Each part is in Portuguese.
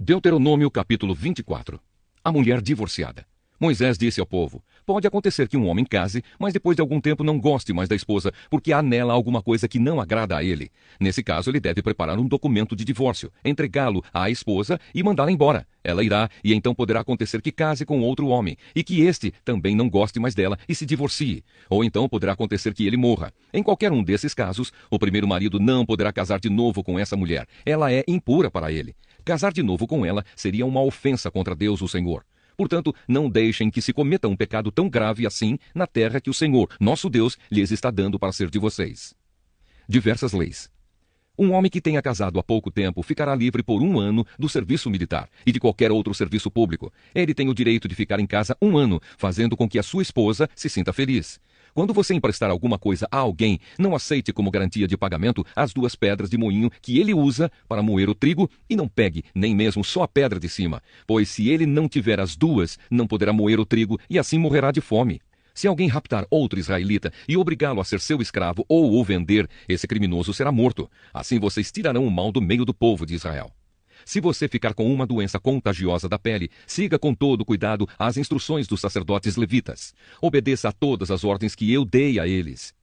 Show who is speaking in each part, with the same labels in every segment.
Speaker 1: Deuteronômio capítulo 24. A mulher divorciada. Moisés disse ao povo: pode acontecer que um homem case, mas depois de algum tempo não goste mais da esposa, porque há nela alguma coisa que não agrada a ele. Nesse caso, ele deve preparar um documento de divórcio, entregá-lo à esposa e mandá-la embora. Ela irá, e então poderá acontecer que case com outro homem, e que este também não goste mais dela e se divorcie. Ou então poderá acontecer que ele morra. Em qualquer um desses casos, o primeiro marido não poderá casar de novo com essa mulher. Ela é impura para ele. Casar de novo com ela seria uma ofensa contra Deus, o Senhor. Portanto, não deixem que se cometa um pecado tão grave assim na terra que o Senhor, nosso Deus, lhes está dando para ser de vocês. Diversas leis. Um homem que tenha casado há pouco tempo ficará livre por 1 ano do serviço militar e de qualquer outro serviço público. Ele tem o direito de ficar em casa 1 ano, fazendo com que a sua esposa se sinta feliz. Quando você emprestar alguma coisa a alguém, não aceite como garantia de pagamento as 2 pedras de moinho que ele usa para moer o trigo e não pegue nem mesmo só a pedra de cima, pois se ele não tiver as 2, não poderá moer o trigo e assim morrerá de fome. Se alguém raptar outro israelita e obrigá-lo a ser seu escravo ou o vender, esse criminoso será morto. Assim vocês tirarão o mal do meio do povo de Israel. Se você ficar com uma doença contagiosa da pele, siga com todo cuidado as instruções dos sacerdotes levitas. Obedeça a todas as ordens que eu dei a eles.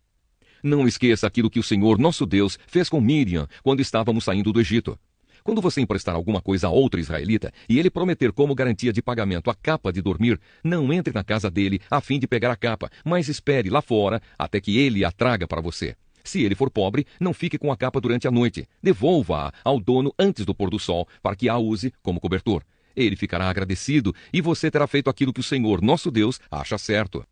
Speaker 1: Não esqueça aquilo que o Senhor, nosso Deus, fez com Miriam quando estávamos saindo do Egito. Quando você emprestar alguma coisa a outro israelita e ele prometer como garantia de pagamento a capa de dormir, não entre na casa dele a fim de pegar a capa, mas espere lá fora até que ele a traga para você. Se ele for pobre, não fique com a capa durante a noite. Devolva-a ao dono antes do pôr do sol, para que a use como cobertor. Ele ficará agradecido e você terá feito aquilo que o Senhor, nosso Deus, acha certo.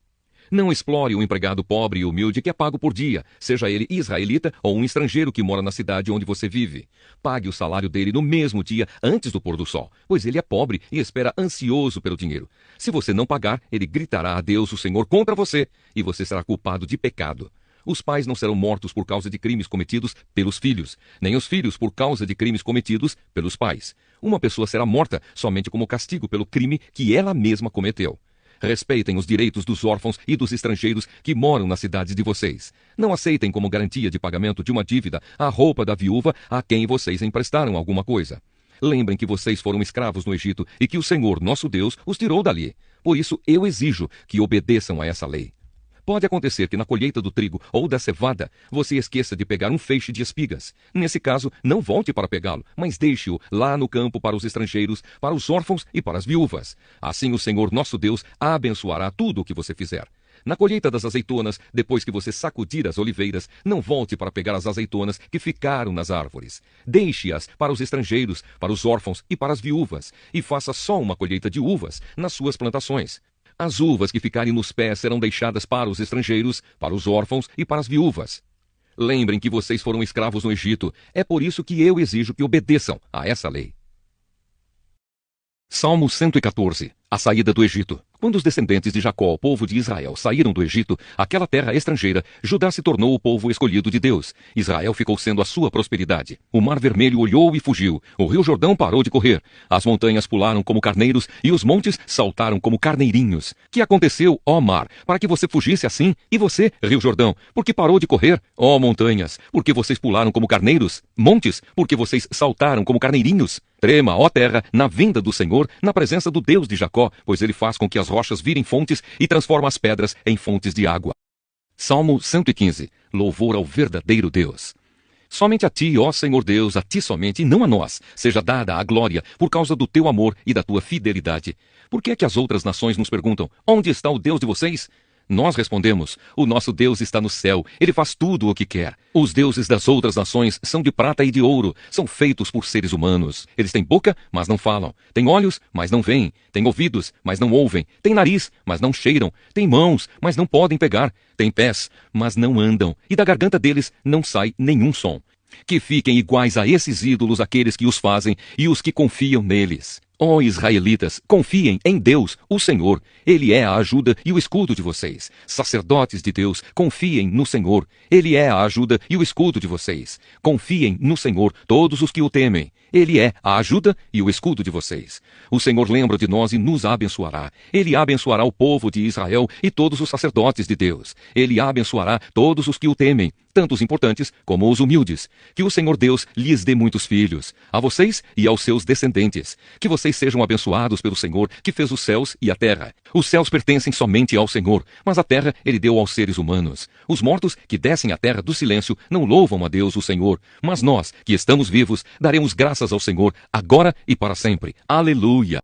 Speaker 1: Não explore o empregado pobre e humilde que é pago por dia, seja ele israelita ou um estrangeiro que mora na cidade onde você vive. Pague o salário dele no mesmo dia antes do pôr do sol, pois ele é pobre e espera ansioso pelo dinheiro. Se você não pagar, ele gritará a Deus, o Senhor, contra você, e você será culpado de pecado. Os pais não serão mortos por causa de crimes cometidos pelos filhos, nem os filhos por causa de crimes cometidos pelos pais. Uma pessoa será morta somente como castigo pelo crime que ela mesma cometeu. Respeitem os direitos dos órfãos e dos estrangeiros que moram nas cidades de vocês. Não aceitem como garantia de pagamento de uma dívida a roupa da viúva a quem vocês emprestaram alguma coisa. Lembrem que vocês foram escravos no Egito e que o Senhor, nosso Deus, os tirou dali. Por isso eu exijo que obedeçam a essa lei. Pode acontecer que na colheita do trigo ou da cevada, você esqueça de pegar um feixe de espigas. Nesse caso, não volte para pegá-lo, mas deixe-o lá no campo para os estrangeiros, para os órfãos e para as viúvas. Assim o Senhor nosso Deus abençoará tudo o que você fizer. Na colheita das azeitonas, depois que você sacudir as oliveiras, não volte para pegar as azeitonas que ficaram nas árvores. Deixe-as para os estrangeiros, para os órfãos e para as viúvas, e faça só uma colheita de uvas nas suas plantações. As uvas que ficarem nos pés serão deixadas para os estrangeiros, para os órfãos e para as viúvas. Lembrem que vocês foram escravos no Egito. É por isso que eu exijo que obedeçam a essa lei. Salmo 114. A saída do Egito. Quando os descendentes de Jacó, o povo de Israel, saíram do Egito, aquela terra estrangeira, Judá se tornou o povo escolhido de Deus. Israel ficou sendo a sua prosperidade. O Mar Vermelho olhou e fugiu. O Rio Jordão parou de correr. As montanhas pularam como carneiros e os montes saltaram como carneirinhos. Que aconteceu, ó mar, para que você fugisse assim? E você, Rio Jordão, porque parou de correr? Ó montanhas, porque vocês pularam como carneiros? Montes, porque vocês saltaram como carneirinhos? Trema, ó terra, na vinda do Senhor, na presença do Deus de Jacó, pois ele faz com que as rochas virem fontes e transforma as pedras em fontes de água. Salmo 115. Louvor ao verdadeiro Deus. Somente a ti, ó Senhor Deus, a ti somente, e não a nós, seja dada a glória por causa do teu amor e da tua fidelidade. Por que é que as outras nações nos perguntam: onde está o Deus de vocês? Nós respondemos: o nosso Deus está no céu, ele faz tudo o que quer. Os deuses das outras nações são de prata e de ouro, são feitos por seres humanos. Eles têm boca, mas não falam. Têm olhos, mas não veem. Têm ouvidos, mas não ouvem. Têm nariz, mas não cheiram. Têm mãos, mas não podem pegar. Têm pés, mas não andam. E da garganta deles não sai nenhum som. Que fiquem iguais a esses ídolos aqueles que os fazem e os que confiam neles. Ó israelitas, confiem em Deus, o Senhor. Ele é a ajuda e o escudo de vocês. Sacerdotes de Deus, confiem no Senhor. Ele é a ajuda e o escudo de vocês. Confiem no Senhor, todos os que o temem. Ele é a ajuda e o escudo de vocês. O Senhor lembra de nós e nos abençoará. Ele abençoará o povo de Israel e todos os sacerdotes de Deus. Ele abençoará todos os que o temem, tanto os importantes como os humildes. Que o Senhor Deus lhes dê muitos filhos, a vocês e aos seus descendentes. Que vocês sejam abençoados pelo Senhor, que fez os céus e a terra. Os céus pertencem somente ao Senhor, mas a terra ele deu aos seres humanos. Os mortos que descem à terra do silêncio não louvam a Deus, o Senhor. Mas nós, que estamos vivos, daremos graças ao Senhor, agora e para sempre. Aleluia!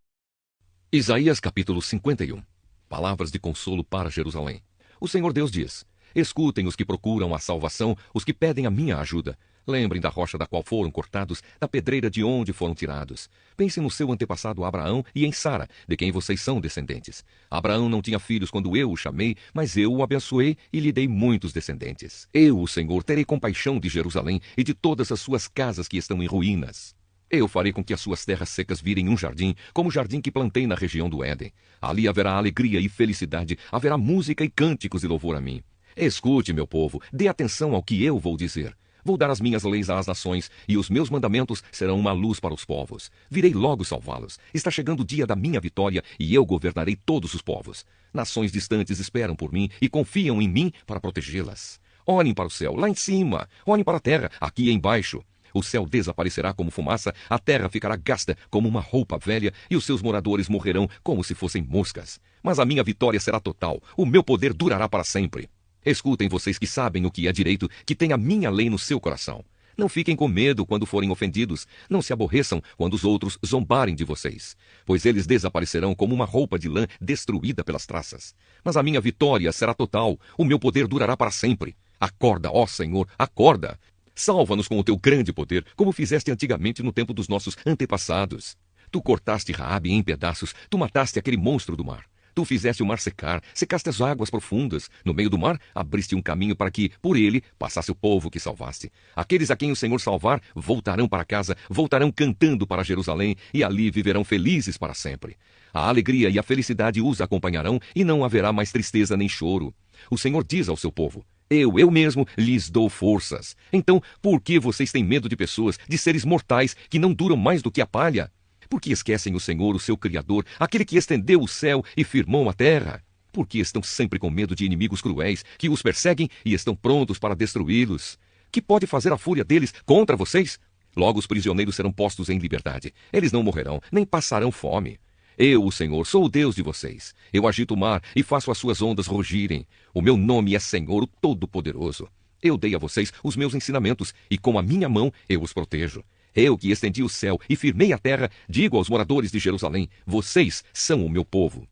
Speaker 1: Isaías capítulo 51. Palavras de consolo para Jerusalém. O Senhor Deus diz: escutem os que procuram a salvação, os que pedem a minha ajuda. Lembrem da rocha da qual foram cortados, da pedreira de onde foram tirados. Pensem no seu antepassado Abraão e em Sara, de quem vocês são descendentes. Abraão não tinha filhos quando eu o chamei, mas eu o abençoei e lhe dei muitos descendentes. Eu, o Senhor, terei compaixão de Jerusalém e de todas as suas casas que estão em ruínas. Eu farei com que as suas terras secas virem um jardim, como o jardim que plantei na região do Éden. Ali haverá alegria e felicidade, haverá música e cânticos e louvor a mim. Escute, meu povo, dê atenção ao que eu vou dizer. Vou dar as minhas leis às nações, e os meus mandamentos serão uma luz para os povos. Virei logo salvá-los. Está chegando o dia da minha vitória, e eu governarei todos os povos. Nações distantes esperam por mim e confiam em mim para protegê-las. Olhem para o céu, lá em cima. Olhem para a terra, aqui embaixo. O céu desaparecerá como fumaça, a terra ficará gasta como uma roupa velha, e os seus moradores morrerão como se fossem moscas. Mas a minha vitória será total, o meu poder durará para sempre. Escutem vocês que sabem o que é direito, que têm a minha lei no seu coração. Não fiquem com medo quando forem ofendidos. Não se aborreçam quando os outros zombarem de vocês. Pois eles desaparecerão como uma roupa de lã destruída pelas traças. Mas a minha vitória será total. O meu poder durará para sempre. Acorda, ó Senhor, acorda. Salva-nos com o teu grande poder, como fizeste antigamente no tempo dos nossos antepassados. Tu cortaste Raabe em pedaços. Tu mataste aquele monstro do mar. Tu fizeste o mar secar, secaste as águas profundas. No meio do mar, abriste um caminho para que, por ele, passasse o povo que salvaste. Aqueles a quem o Senhor salvar, voltarão para casa, voltarão cantando para Jerusalém, e ali viverão felizes para sempre. A alegria e a felicidade os acompanharão, e não haverá mais tristeza nem choro. O Senhor diz ao seu povo: eu mesmo lhes dou forças. Então, por que vocês têm medo de pessoas, de seres mortais, que não duram mais do que a palha? Porque esquecem o Senhor, o seu Criador, aquele que estendeu o céu e firmou a terra? Porque estão sempre com medo de inimigos cruéis, que os perseguem e estão prontos para destruí-los? Que pode fazer a fúria deles contra vocês? Logo os prisioneiros serão postos em liberdade. Eles não morrerão, nem passarão fome. Eu, o Senhor, sou o Deus de vocês. Eu agito o mar e faço as suas ondas rugirem. O meu nome é Senhor, o Todo-Poderoso. Eu dei a vocês os meus ensinamentos, e com a minha mão eu os protejo. Eu que estendi o céu e firmei a terra, digo aos moradores de Jerusalém: vocês são o meu povo.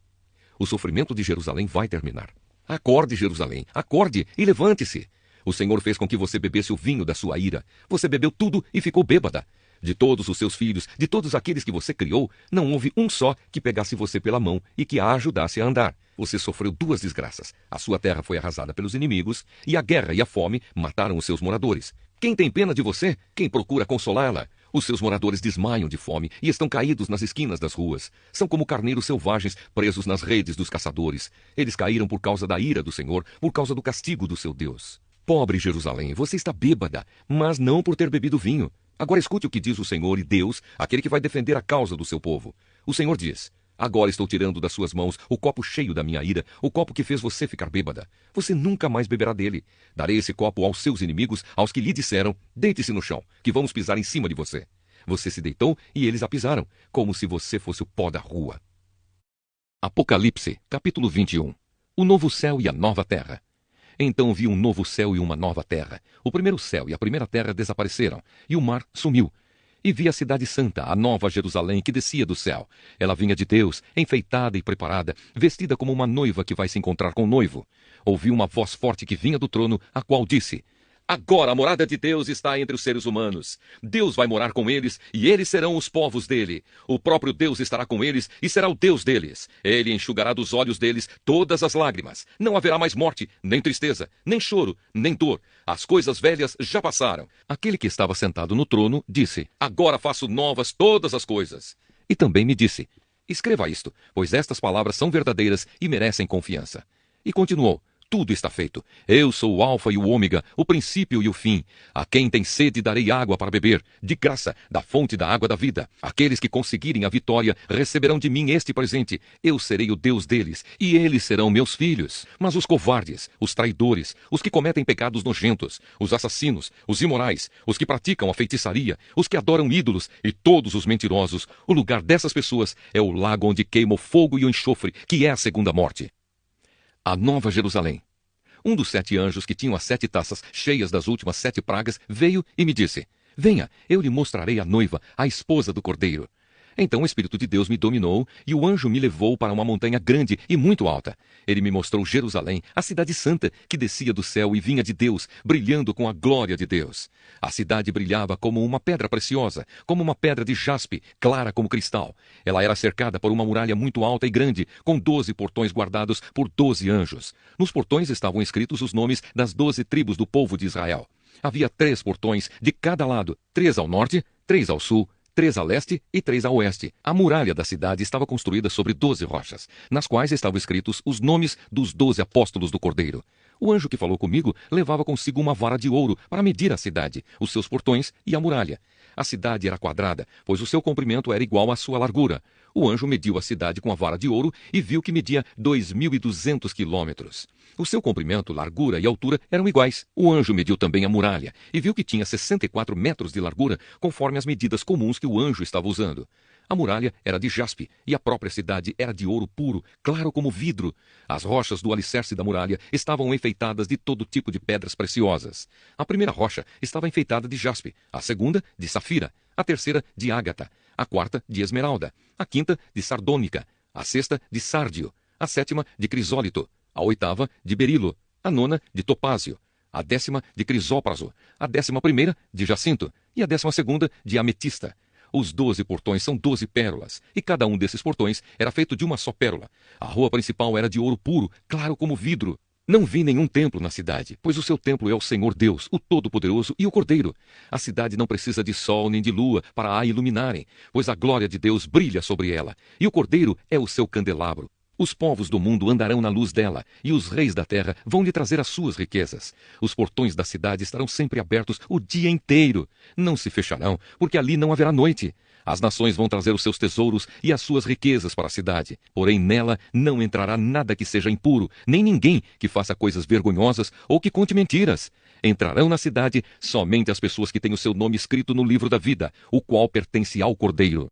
Speaker 1: O sofrimento de Jerusalém vai terminar. Acorde, Jerusalém, acorde e levante-se. O Senhor fez com que você bebesse o vinho da sua ira. Você bebeu tudo e ficou bêbada. De todos os seus filhos, de todos aqueles que você criou, não houve um só que pegasse você pela mão e que a ajudasse a andar. Você sofreu duas desgraças. A sua terra foi arrasada pelos inimigos, e a guerra e a fome mataram os seus moradores. Quem tem pena de você? Quem procura consolá-la? Os seus moradores desmaiam de fome e estão caídos nas esquinas das ruas. São como carneiros selvagens presos nas redes dos caçadores. Eles caíram por causa da ira do Senhor, por causa do castigo do seu Deus. Pobre Jerusalém, você está bêbada, mas não por ter bebido vinho. Agora escute o que diz o Senhor e Deus, aquele que vai defender a causa do seu povo. O Senhor diz: agora estou tirando das suas mãos o copo cheio da minha ira, o copo que fez você ficar bêbada. Você nunca mais beberá dele. Darei esse copo aos seus inimigos, aos que lhe disseram: deite-se no chão, que vamos pisar em cima de você. Você se deitou e eles a pisaram, como se você fosse o pó da rua. Apocalipse, capítulo 21. O novo céu e a nova terra. Então vi um novo céu e uma nova terra. O primeiro céu e a primeira terra desapareceram, e o mar sumiu. E vi a cidade santa, a nova Jerusalém, que descia do céu. Ela vinha de Deus, enfeitada e preparada, vestida como uma noiva que vai se encontrar com o noivo. Ouvi uma voz forte que vinha do trono, a qual disse: agora a morada de Deus está entre os seres humanos. Deus vai morar com eles, e eles serão os povos dele. O próprio Deus estará com eles, e será o Deus deles. Ele enxugará dos olhos deles todas as lágrimas. Não haverá mais morte, nem tristeza, nem choro, nem dor. As coisas velhas já passaram. Aquele que estava sentado no trono disse: agora faço novas todas as coisas. E também me disse: escreva isto, pois estas palavras são verdadeiras e merecem confiança. E continuou: tudo está feito. Eu sou o Alfa e o Ômega, o princípio e o fim. A quem tem sede darei água para beber, de graça, da fonte da água da vida. Aqueles que conseguirem a vitória receberão de mim este presente. Eu serei o Deus deles, e eles serão meus filhos. Mas os covardes, os traidores, os que cometem pecados nojentos, os assassinos, os imorais, os que praticam a feitiçaria, os que adoram ídolos e todos os mentirosos, o lugar dessas pessoas é o lago onde queima o fogo e o enxofre, que é a segunda morte. A Nova Jerusalém. Um dos 7 anjos que tinham as 7 taças cheias das últimas 7 pragas veio e me disse: venha, eu lhe mostrarei a noiva, a esposa do Cordeiro. Então o Espírito de Deus me dominou e o anjo me levou para uma montanha grande e muito alta. Ele me mostrou Jerusalém, a cidade santa, que descia do céu e vinha de Deus, brilhando com a glória de Deus. A cidade brilhava como uma pedra preciosa, como uma pedra de jaspe, clara como cristal. Ela era cercada por uma muralha muito alta e grande, com 12 portões guardados por 12 anjos. Nos portões estavam escritos os nomes das 12 tribos do povo de Israel. Havia 3 portões de cada lado, 3 ao norte, 3 ao sul, 3 a leste e 3 a oeste. A muralha da cidade estava construída sobre 12 rochas, nas quais estavam escritos os nomes dos 12 apóstolos do Cordeiro. O anjo que falou comigo levava consigo uma vara de ouro para medir a cidade, os seus portões e a muralha. A cidade era quadrada, pois o seu comprimento era igual à sua largura. O anjo mediu a cidade com a vara de ouro e viu que media 2.200 quilômetros. O seu comprimento, largura e altura eram iguais. O anjo mediu também a muralha e viu que tinha 64 metros de largura, conforme as medidas comuns que o anjo estava usando. A muralha era de jaspe e a própria cidade era de ouro puro, claro como vidro. As rochas do alicerce da muralha estavam enfeitadas de todo tipo de pedras preciosas. A primeira rocha estava enfeitada de jaspe, a segunda de safira, a terceira de ágata, a quarta de esmeralda, a quinta de sardônica, a sexta de sárdio, a sétima de crisólito, a oitava de berilo, a nona de topázio, a 10ª de crisópraso, a 11ª de jacinto e a 12ª de ametista. Os 12 portões são 12 pérolas, e cada um desses portões era feito de uma só pérola. A rua principal era de ouro puro, claro como vidro. Não vi nenhum templo na cidade, pois o seu templo é o Senhor Deus, o Todo-Poderoso e o Cordeiro. A cidade não precisa de sol nem de lua para a iluminarem, pois a glória de Deus brilha sobre ela, e o Cordeiro é o seu candelabro. Os povos do mundo andarão na luz dela, e os reis da terra vão lhe trazer as suas riquezas. Os portões da cidade estarão sempre abertos o dia inteiro. Não se fecharão, porque ali não haverá noite. As nações vão trazer os seus tesouros e as suas riquezas para a cidade. Porém, nela não entrará nada que seja impuro, nem ninguém que faça coisas vergonhosas ou que conte mentiras. Entrarão na cidade somente as pessoas que têm o seu nome escrito no livro da vida, o qual pertence ao Cordeiro.